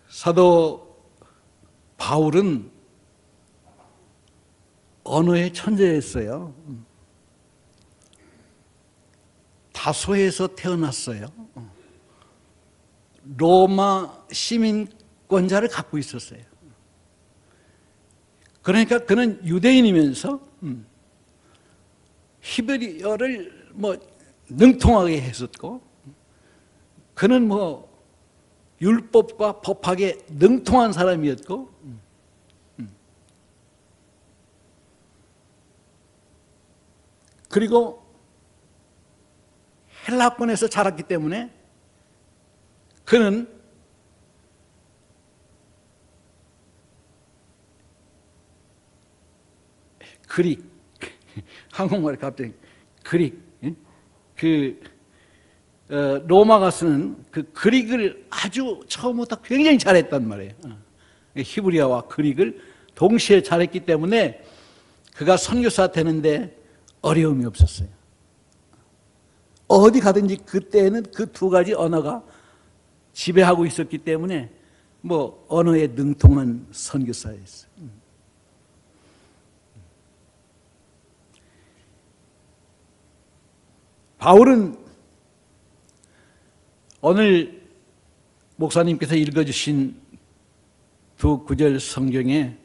사도 바울은 언어의 천재였어요. 다소에서 태어났어요. 로마 시민권자를 갖고 있었어요. 그러니까 그는 유대인이면서 히브리어를 능통하게 했었고, 그는 율법과 법학에 능통한 사람이었고, 그리고 헬라권에서 자랐기 때문에 그는 그릭, 한국말에 갑자기 그릭, 로마가 쓰는 그 그릭을 아주 처음부터 굉장히 잘했단 말이에요. 히브리어와 그릭을 동시에 잘했기 때문에 그가 선교사 되는데 어려움이 없었어요. 어디 가든지 그때는 그 두 가지 언어가 지배하고 있었기 때문에 언어에 능통한 선교사였어요. 바울은 오늘 목사님께서 읽어주신 두 구절 성경에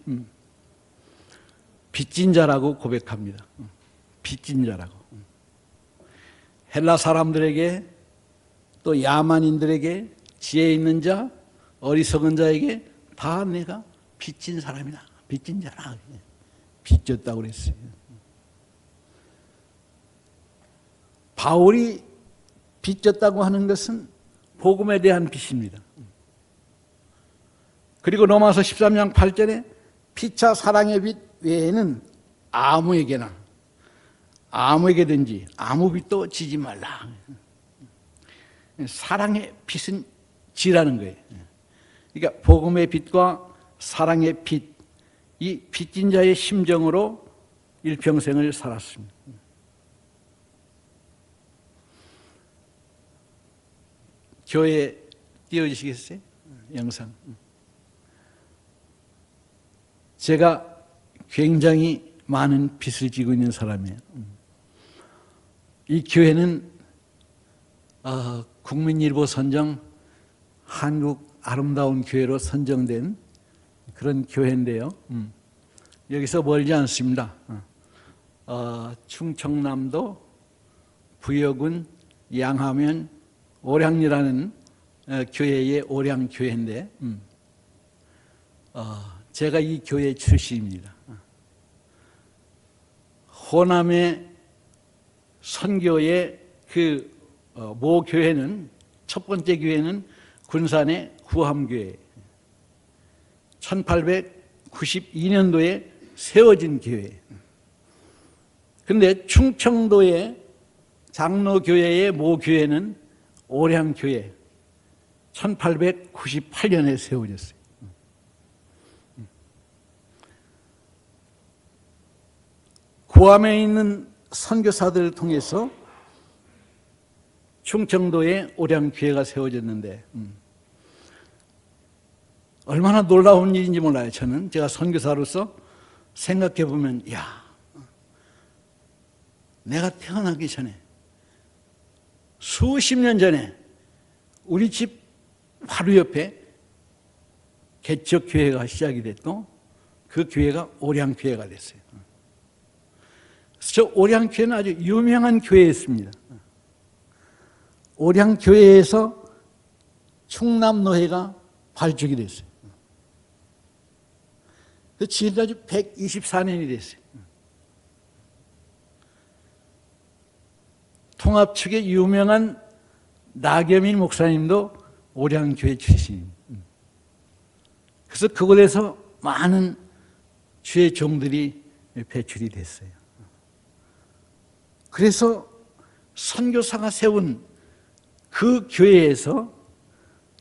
빚진 자라고 고백합니다. 빚진 자라고. 헬라 사람들에게, 또 야만인들에게, 지혜 있는 자, 어리석은 자에게 다 내가 빚진 사람이다. 빚진 자라. 빚졌다고 그랬어요. 바울이 빚졌다고 하는 것은 복음에 대한 빚입니다. 그리고 로마서 13장 8절에 피차 사랑의 빚 외에는 아무에게든지 아무 빚도 지지 말라. 사랑의 빚은 지라는 거예요. 그러니까 복음의 빚과 사랑의 빚, 이 빚진 자의 심정으로 일평생을 살았습니다. 교회에 띄워주시겠어요? 영상. 제가 굉장히 많은 빚을 지고 있는 사람이에요. 이 교회는 국민일보 선정 한국 아름다운 교회로 선정된 그런 교회인데요. 여기서 멀지 않습니다. 충청남도 부여군 양하면 오량리라는 교회의 오량교회인데 제가 이 교회 출신입니다. 호남의 선교의 모 교회는, 첫 번째 교회는 군산의 후함교회, 1892년도에 세워진 교회. 그런데 충청도의 장로교회의 모 교회는 오량교회, 1898년에 세워졌어요. 구암에 있는 선교사들을 통해서 충청도에 오량교회가 세워졌는데 얼마나 놀라운 일인지 몰라요. 제가 선교사로서 생각해 보면, 내가 태어나기 전에 수십 년 전에 우리 집 바로 옆에 개척교회가 시작이 됐고 그 교회가 오량교회가 됐어요. 그래서 저 오량교회는 아주 유명한 교회였습니다. 오량교회에서 충남노회가 발족이 됐어요. 그 지금까지 124년이 됐어요. 통합 측의 유명한 나겸인 목사님도 오량교회 출신입니다. 그래서 그곳에서 많은 주의 종들이 배출이 됐어요. 그래서 선교사가 세운 그 교회에서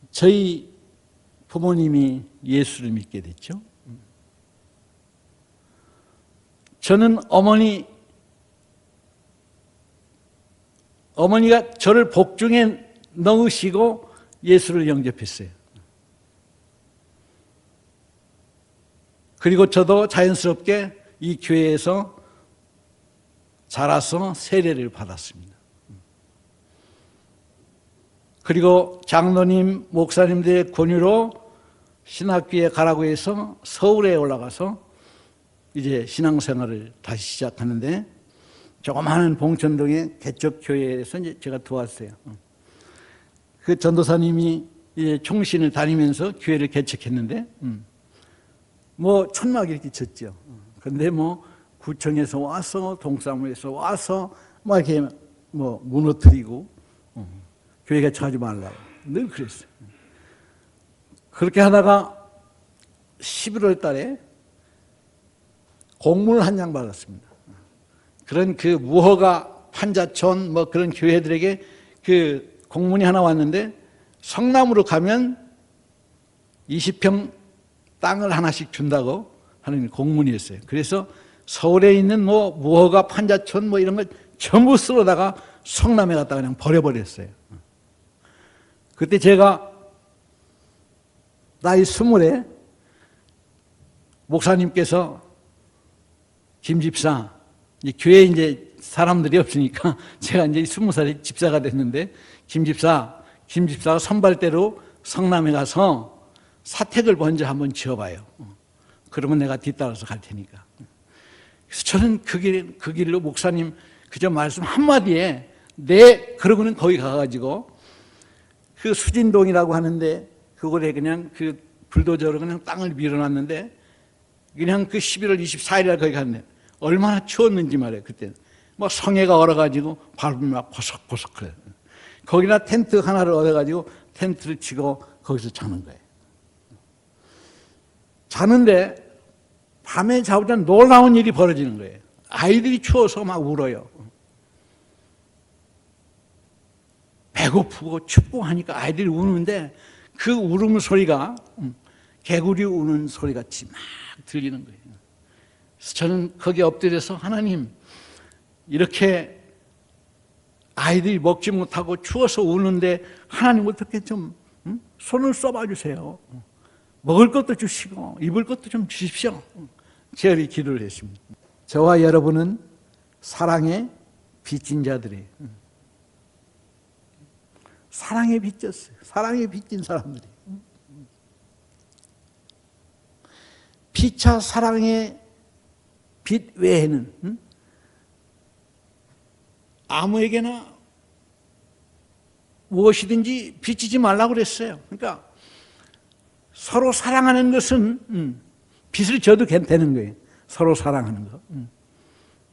저희 부모님이 예수를 믿게 됐죠. 저는 어머니가 저를 복중에 넣으시고 예수를 영접했어요. 그리고 저도 자연스럽게 이 교회에서 자라서 세례를 받았습니다. 그리고 장로님, 목사님들의 권유로 신학교에 가라고 해서 서울에 올라가서 이제 신앙생활을 다시 시작하는데, 조그마한 봉천동의 개척교회에서 이제 제가 도왔어요. 그 전도사님이 이제 총신을 다니면서 교회를 개척했는데, 뭐 천막이 이렇게 쳤죠. 근데 뭐 구청에서 와서, 동사무에서 와서 막 이렇게 뭐 무너뜨리고, 교회 개척하지 말라고 늘 그랬어요. 그렇게 하다가 11월 달에 공문을 한 장 받았습니다. 그런 그 무허가 판자촌 뭐 그런 교회들에게 그 공문이 하나 왔는데, 성남으로 가면 20평 땅을 하나씩 준다고 하는 공문이었어요. 그래서 서울에 있는 뭐 무허가 판자촌 뭐 이런 걸 전부 쓸어다가 성남에 갖다 그냥 버려버렸어요. 그때 제가 나이 20에 목사님께서 김 집사, 교회에 이제 사람들이 없으니까 제가 이제 20살에 집사가 됐는데, 김 집사가 선발대로 성남에 가서 사택을 먼저 한번 지어봐요. 그러면 내가 뒤따라서 갈 테니까. 그래서 저는 그 길로 목사님 그저 말씀 한마디에 네, 그러고는 거기 가가지고 그 수진동이라고 하는데 그곳에 그냥 그 불도저로 그냥 땅을 밀어놨는데, 그냥 그 11월 24일날 거기 갔네. 얼마나 추웠는지 말이에요. 그때 뭐 성해가 얼어가지고 밟으면 막 버석버석해요. 거기나 텐트 하나를 얻어가지고 텐트를 치고 거기서 자는 거예요. 자는데 밤에 자보자 놀라운 일이 벌어지는 거예요. 아이들이 추워서 막 울어요. 배고프고 춥고 하니까 아이들이 우는데, 그 울음 소리가 개구리 우는 소리 같이 막 들리는 거예요. 그래서 저는 거기에 엎드려서, 하나님, 이렇게 아이들이 먹지 못하고 추워서 우는데 하나님 어떻게 좀 손을 써봐 주세요. 먹을 것도 주시고 입을 것도 좀 주십시오. 제가 기도를 했습니다. 저와 여러분은 사랑에 빚진 자들이에요. 사랑에 빚졌어요. 사랑에 빚진 사람들이. 피차 사랑의 빚 외에는 아무에게나 무엇이든지 빚지지 말라고 그랬어요. 그러니까 서로 사랑하는 것은 빚을 져도 되는 거예요. 서로 사랑하는 거.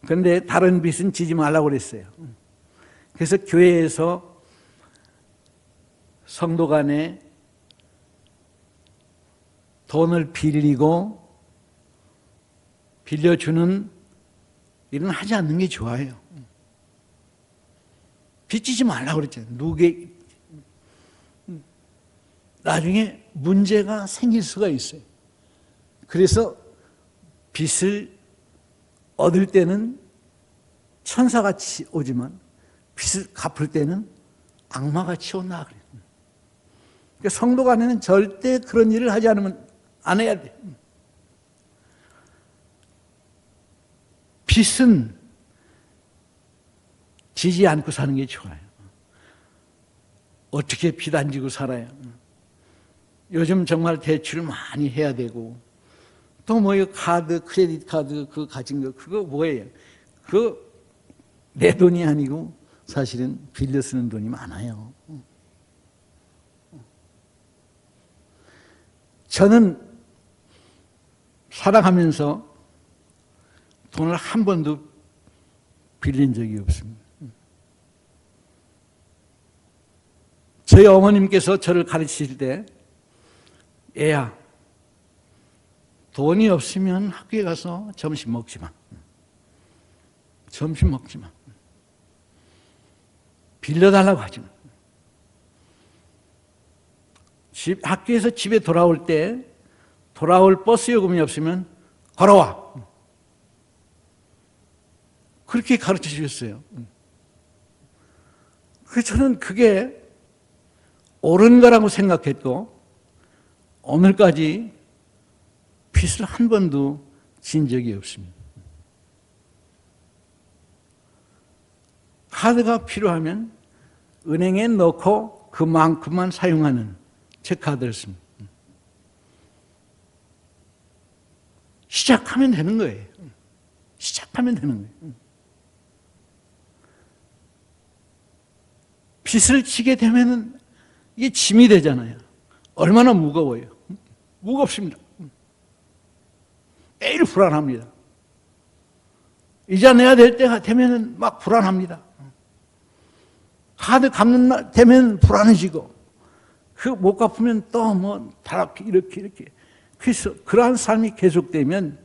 그런데 다른 빚은 지지 말라고 그랬어요. 그래서 교회에서 성도 간에 돈을 빌려주는 일은 하지 않는 게 좋아요. 빚지지 말라고 그랬잖아요. 누구에게 나중에 문제가 생길 수가 있어요. 그래서 빚을 얻을 때는 천사같이 오지만 빚을 갚을 때는 악마같이 온다 그래요. 그러니까 성도 간에는 절대 그런 일을 하지 않으면 안 해야 돼요. 빚은 지지 않고 사는 게 좋아요. 어떻게 빚 안 지고 살아요? 요즘 정말 대출을 많이 해야 되고, 또 뭐 카드, 크레딧 카드 그거 가진 거 그거 뭐예요? 그거 내 돈이 아니고 사실은 빌려 쓰는 돈이 많아요. 저는 살아가면서 돈을 한 번도 빌린 적이 없습니다. 저희 어머님께서 저를 가르치실 때, 애야, 돈이 없으면 학교에 가서 점심 먹지 마. 점심 먹지 마. 빌려달라고 하지 마. 학교에서 집에 돌아올 때 돌아올 버스 요금이 없으면 걸어와. 그렇게 가르쳐 주셨어요. 그래서 저는 그게 옳은 거라고 생각했고, 오늘까지 빚을 한 번도 진 적이 없습니다. 카드가 필요하면 은행에 넣고 그만큼만 사용하는 제 카드였습니다. 시작하면 되는 거예요. 시작하면 되는 거예요. 빚을 지게 되면은 이게 짐이 되잖아요. 얼마나 무거워요. 무겁습니다. 매일 불안합니다. 이자 내야 될 때가 되면은 막 불안합니다. 카드 갚는 날 되면 불안해지고, 그 못 갚으면 또 뭐 다락게 이렇게. 그래서 그러한 삶이 계속되면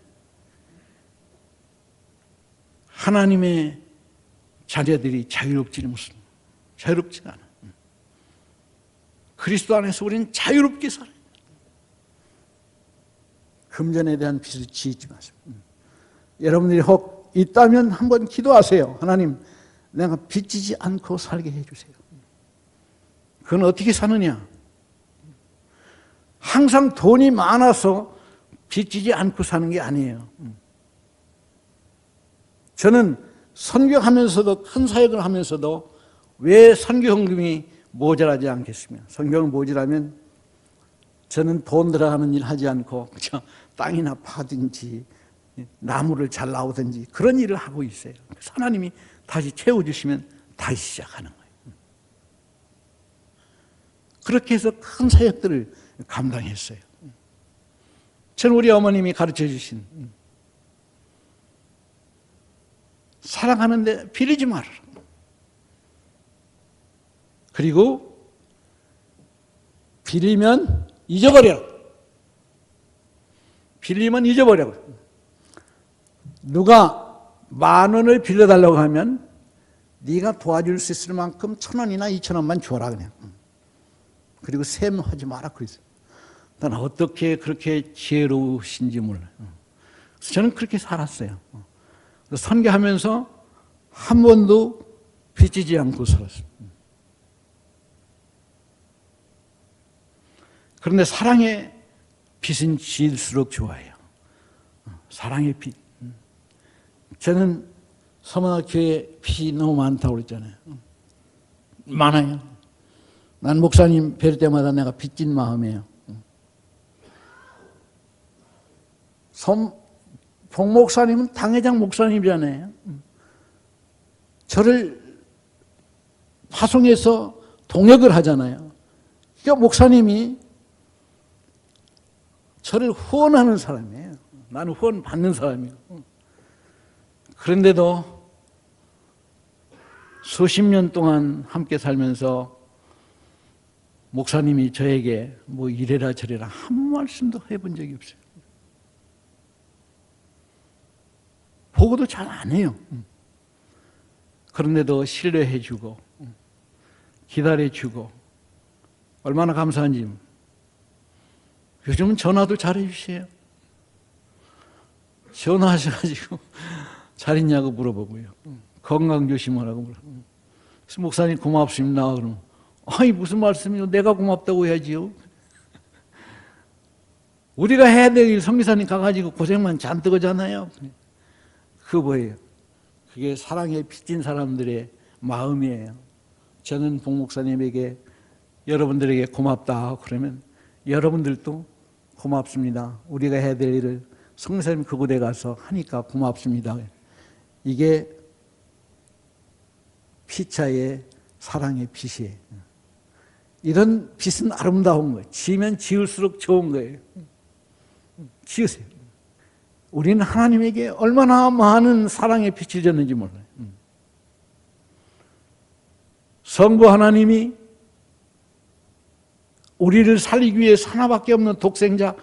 하나님의 자녀들이 자유롭지는 못습니다. 자유롭지가 않아. 그리스도 안에서 우리는 자유롭게 살아요. 금전에 대한 빚을 지지 마세요. 여러분들이 혹 있다면 한번 기도하세요. 하나님, 내가 빚지지 않고 살게 해주세요. 그건 어떻게 사느냐? 항상 돈이 많아서 빚지지 않고 사는 게 아니에요. 저는 선교하면서도, 큰 사역을 하면서도 왜 선교헌금이 모자라지 않겠으며, 선교를 모자라면 저는 돈 들어가는 일 하지 않고 그냥 땅이나 파든지 나무를 잘 나오든지 그런 일을 하고 있어요. 하나님이 다시 채워주시면 다시 시작하는 거예요. 그렇게 해서 큰 사역들을 감당했어요. 저는 우리 어머님이 가르쳐 주신 사랑하는데 빌리지 말아라. 그리고 빌리면 잊어버려라. 빌리면 잊어버려라. 누가 10,000원을 빌려달라고 하면 네가 도와줄 수 있을 만큼 1,000원이나 2,000원만 줘라 그냥. 그리고 셈하지 마라 그랬어요. 난 어떻게 그렇게 지혜로우신지 몰라요. 그래서 저는 그렇게 살았어요. 선교하면서 한 번도 빚지지 않고 살았어요. 그런데 사랑의 빚은 질수록 좋아요. 사랑의 빚. 저는 서문화 교회 빚이 너무 많다고 그랬잖아요. 많아요. 난 목사님 뵐 때마다 내가 빚진 마음이에요. 봉 목사님은 당회장 목사님이잖아요. 저를 파송해서 동역을 하잖아요. 그러니까 목사님이 저를 후원하는 사람이에요. 나는 후원 받는 사람이에요. 그런데도 수십 년 동안 함께 살면서 목사님이 저에게 뭐 이래라 저래라 한 말씀도 해본 적이 없어요. 보고도 잘 안 해요. 그런데도 신뢰해주고 기다려주고 얼마나 감사한지. 요즘은 전화도 잘해주세요. 전화하셔가지고 잘 있냐고 물어보고요. 건강 조심하라고 물어보고. 그래서 목사님 고맙습니다. 그러면 아이 무슨 말씀이요? 내가 고맙다고 해야지요. 우리가 해야 될 일 선교사님 가가지고 고생만 잔뜩 하잖아요. 그거 뭐예요? 그게 사랑에 빚진 사람들의 마음이에요. 저는 봉 목사님에게 여러분들에게 고맙다 그러면 여러분들도 고맙습니다. 우리가 해야 될 일을 성사님 그곳에 가서 하니까 고맙습니다. 이게 피차의 사랑의 빚이에요. 이런 빚은 아름다운 거예요. 지으면 지을수록 좋은 거예요. 지으세요. 우리는 하나님에게 얼마나 많은 사랑의 빚을 졌는지 몰라요. 성부 하나님이 우리를 살리기 위해 하나밖에 없는 독생자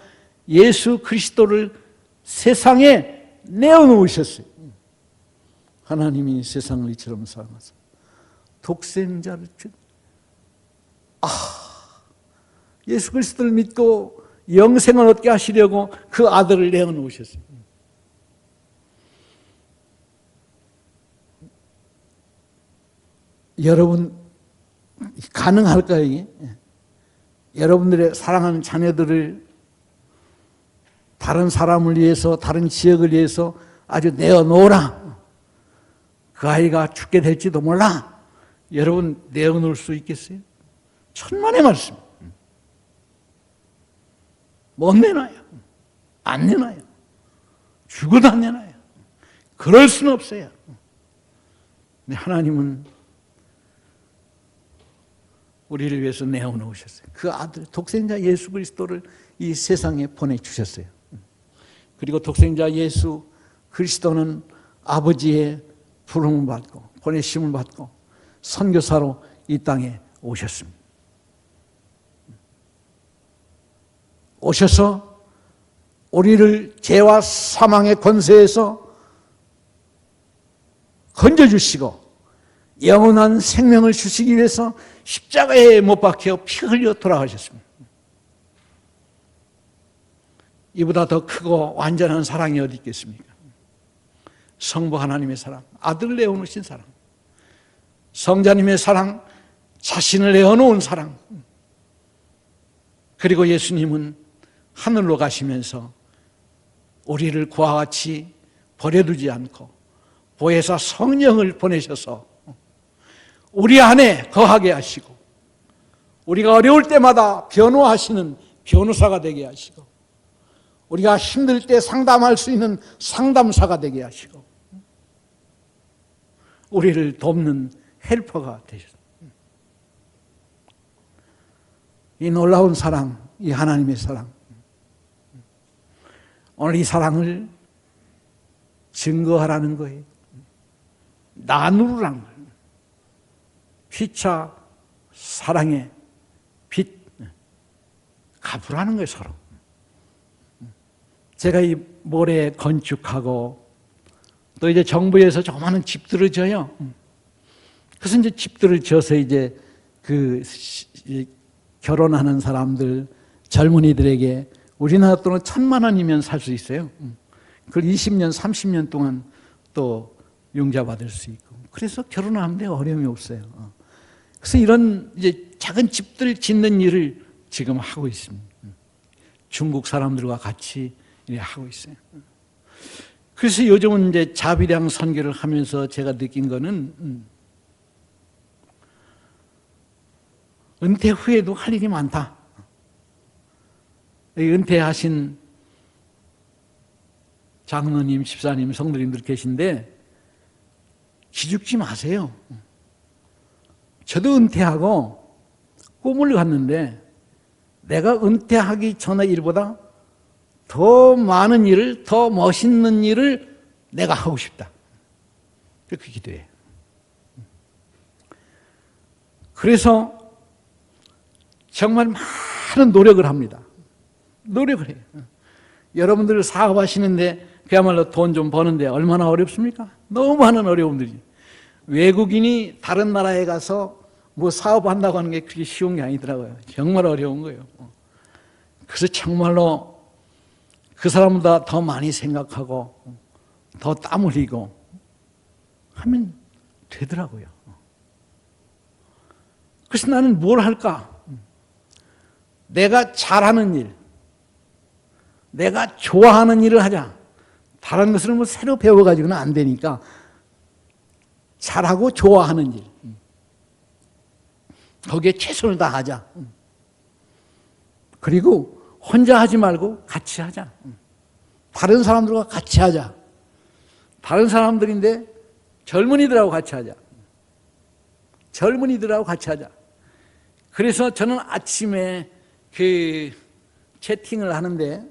예수 그리스도를 세상에 내어놓으셨어요. 하나님이 세상을 이처럼 사랑하사 독생자를 예수 그리스도를 믿고 영생을 얻게 하시려고 그 아들을 내어놓으셨어요. 여러분 가능할까요 이게? 여러분들의 사랑하는 자녀들을 다른 사람을 위해서, 다른 지역을 위해서 아주 내어놓으라. 그 아이가 죽게 될지도 몰라. 여러분 내어놓을 수 있겠어요? 천만의 말씀. 못 내놔요. 안 내놔요. 죽어도 안 내놔요. 그럴 수는 없어요. 근데 하나님은 우리를 위해서 내어놓으셨어요. 그 아들 독생자 예수 그리스도를 이 세상에 보내주셨어요. 그리고 독생자 예수 그리스도는 아버지의 부름을 받고 보내심을 받고 선교사로 이 땅에 오셨습니다. 오셔서 우리를 죄와 사망의 권세에서 건져주시고 영원한 생명을 주시기 위해서 십자가에 못 박혀 피 흘려 돌아가셨습니다. 이보다 더 크고 완전한 사랑이 어디 있겠습니까? 성부 하나님의 사랑, 아들을 내어놓으신 사랑, 성자님의 사랑, 자신을 내어놓은 사랑. 그리고 예수님은 하늘로 가시면서 우리를 그와 같이 버려두지 않고 보혜사 성령을 보내셔서 우리 안에 거하게 하시고 우리가 어려울 때마다 변호하시는 변호사가 되게 하시고 우리가 힘들 때 상담할 수 있는 상담사가 되게 하시고 우리를 돕는 헬퍼가 되셨습니다. 이 놀라운 사랑, 이 하나님의 사랑, 오늘 이 사랑을 증거하라는 거예요. 나누라는 거예요. 피차 사랑의 빛 갚으라는 거예요, 서로. 제가 이 모래 건축하고 또 이제 정부에서 조그마한 집들을 져요. 그래서 이제 집들을 져서 이제 그 결혼하는 사람들, 젊은이들에게 우리나라 돈은 1,000만 원이면 살 수 있어요. 그걸 20년, 30년 동안 또 융자받을 수 있고. 그래서 결혼하는데 어려움이 없어요. 그래서 이런 이제 작은 집들 짓는 일을 지금 하고 있습니다. 중국 사람들과 같이 하고 있어요. 그래서 요즘은 이제 자비량 선교를 하면서 제가 느낀 거는 은퇴 후에도 할 일이 많다. 은퇴하신 장로님, 집사님, 성도님들 계신데 기죽지 마세요. 저도 은퇴하고 꿈을 갔는데 내가 은퇴하기 전의 일보다 더 많은 일을, 더 멋있는 일을 내가 하고 싶다. 그렇게 기도해요. 그래서 정말 많은 노력을 합니다. 노력을 해요. 여러분들 사업하시는데 그야말로 돈 좀 버는데 얼마나 어렵습니까? 너무 많은 어려움들이. 외국인이 다른 나라에 가서 뭐 사업한다고 하는 게 그렇게 쉬운 게 아니더라고요. 정말 어려운 거예요. 그래서 정말로 그 사람보다 더 많이 생각하고 더 땀 흘리고 하면 되더라고요. 그래서 나는 뭘 할까? 내가 잘하는 일, 내가 좋아하는 일을 하자. 다른 것을 뭐 새로 배워가지고는 안 되니까 잘하고 좋아하는 일, 거기에 최선을 다하자. 그리고 혼자 하지 말고 같이 하자. 다른 사람들과 같이 하자. 다른 사람들인데 젊은이들하고 같이 하자. 젊은이들하고 같이 하자. 그래서 저는 아침에 그 채팅을 하는데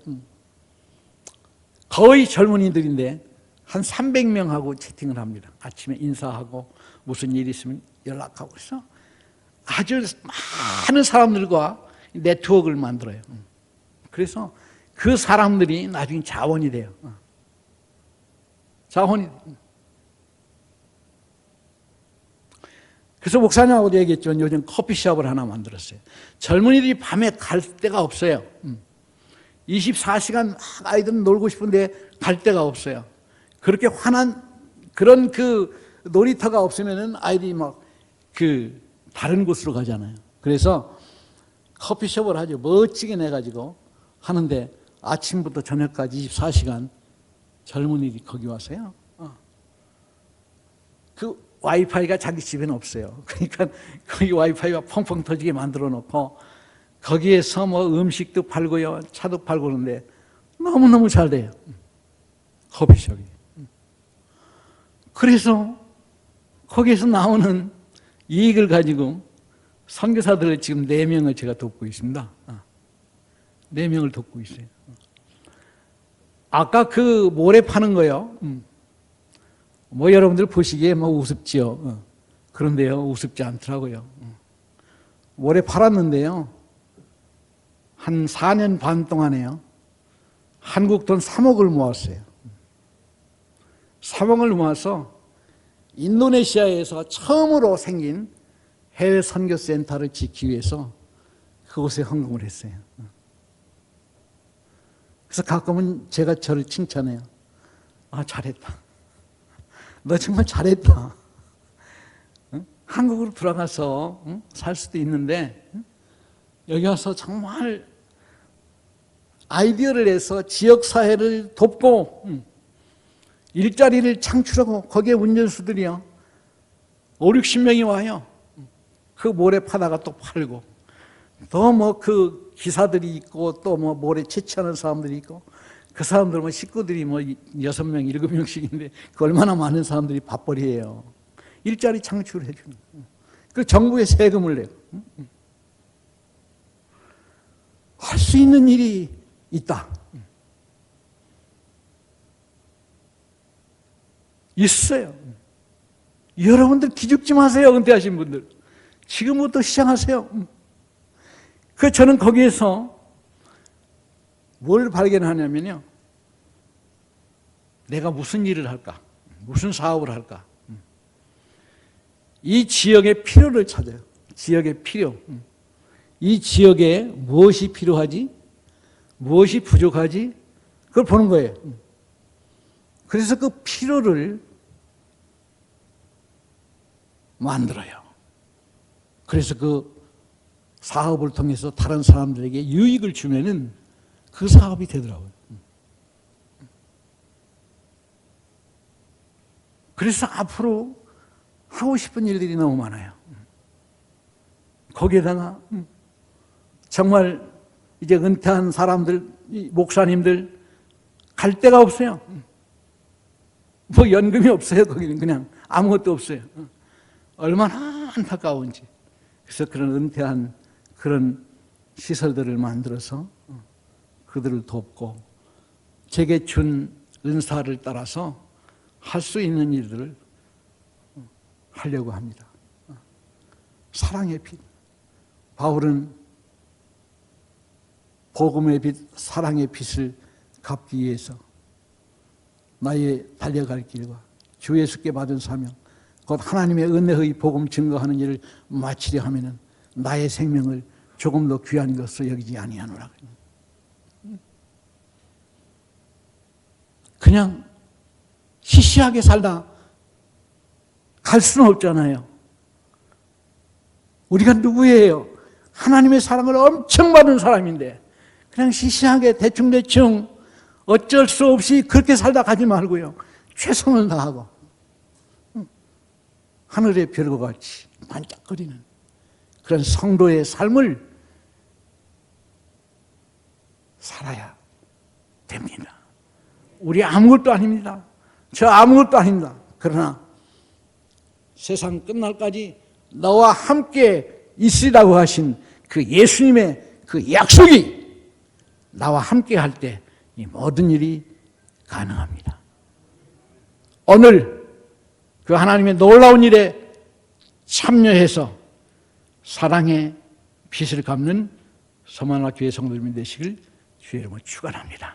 거의 젊은이들인데 한 300명하고 채팅을 합니다. 아침에 인사하고 무슨 일이 있으면 연락하고 그래서 아주 많은 사람들과 네트워크를 만들어요. 그래서 그 사람들이 나중에 자원이 돼요. 자원이. 그래서 목사님하고도 얘기했죠. 요즘 커피숍을 하나 만들었어요. 젊은이들이 밤에 갈 데가 없어요. 24시간 아이들은 놀고 싶은데 갈 데가 없어요. 그렇게 화난 그런 그 놀이터가 없으면은 아이들이 막 그 다른 곳으로 가잖아요. 그래서 커피숍을 아주 멋지게 내가지고 하는데 아침부터 저녁까지 24시간 젊은이들이 거기 와서요. 그 와이파이가 자기 집에는 없어요. 그러니까 거기 와이파이가 펑펑 터지게 만들어 놓고 거기에서 뭐 음식도 팔고요, 차도 팔고 그러는데 너무너무 잘 돼요. 커피숍이. 그래서 거기에서 나오는 이익을 가지고 선교사들을 지금 4명을 제가 돕고 있습니다. 4명을 돕고 있어요. 아까 그 모래 파는 거요. 뭐 여러분들 보시기에 뭐 우습지요. 그런데요, 우습지 않더라고요. 모래 팔았는데요, 한 4년 반 동안에요, 한국 돈 3억을 모았어요. 3억을 모아서 인도네시아에서 처음으로 생긴 해외 선교센터를 짓기 위해서 그곳에 헌금을 했어요. 그래서 가끔은 제가 저를 칭찬해요. 아, 잘했다. 너 정말 잘했다. 한국으로 돌아가서 살 수도 있는데 여기 와서 정말 아이디어를 내서 지역사회를 돕고 일자리를 창출하고 거기에 운전수들이요 5, 60명이 와요. 그 모래 파다가 또 팔고 또 뭐 그 기사들이 있고 또 뭐 모래 채취하는 사람들이 있고 그 사람들 뭐 식구들이 뭐 6명, 7명씩인데 그 얼마나 많은 사람들이 밥벌이해요. 일자리 창출을 해주는. 그 정부에 세금을 내고 할 수 있는 일이 있다. 있어요. 여러분들 기죽지 마세요. 은퇴하신 분들. 지금부터 시작하세요. 그 저는 거기에서 뭘 발견하냐면요, 내가 무슨 일을 할까? 무슨 사업을 할까? 이 지역의 필요를 찾아요. 지역의 필요. 이 지역에 무엇이 필요하지? 무엇이 부족하지? 그걸 보는 거예요. 그래서 그 필요를 만들어요. 그래서 그 사업을 통해서 다른 사람들에게 유익을 주면은 그 사업이 되더라고요. 그래서 앞으로 하고 싶은 일들이 너무 많아요. 거기에다가 정말 이제 은퇴한 사람들, 목사님들 갈 데가 없어요. 뭐 연금이 없어요. 거기는 그냥 아무것도 없어요. 얼마나 안타까운지. 그래서 그런 은퇴한 그런 시설들을 만들어서 그들을 돕고 제게 준 은사를 따라서 할 수 있는 일들을 하려고 합니다. 사랑의 빛. 바울은 복음의 빛, 사랑의 빛을 갚기 위해서 나의 달려갈 길과 주 예수께 받은 사명, 곧 하나님의 은혜의 복음 증거하는 일을 마치려 하면은 나의 생명을 조금 더 귀한 것으로 여기지 아니하노라. 그냥 시시하게 살다 갈 수는 없잖아요. 우리가 누구예요? 하나님의 사랑을 엄청 받은 사람인데 그냥 시시하게 대충대충 어쩔 수 없이 그렇게 살다 가지 말고요, 최선을 다하고 하늘의 별과 같이 반짝거리는 그런 성도의 삶을 살아야 됩니다. 우리 아무것도 아닙니다. 저 아무것도 아닙니다. 그러나 세상 끝날까지 너와 함께 있으리라고 하신 그 예수님의 그 약속이 나와 함께 할 때 이 모든 일이 가능합니다. 오늘 그 하나님의 놀라운 일에 참여해서 사랑의 빛을 갚는 서만화 교회 성도님이 되시길 주의 이름으로 축원합니다.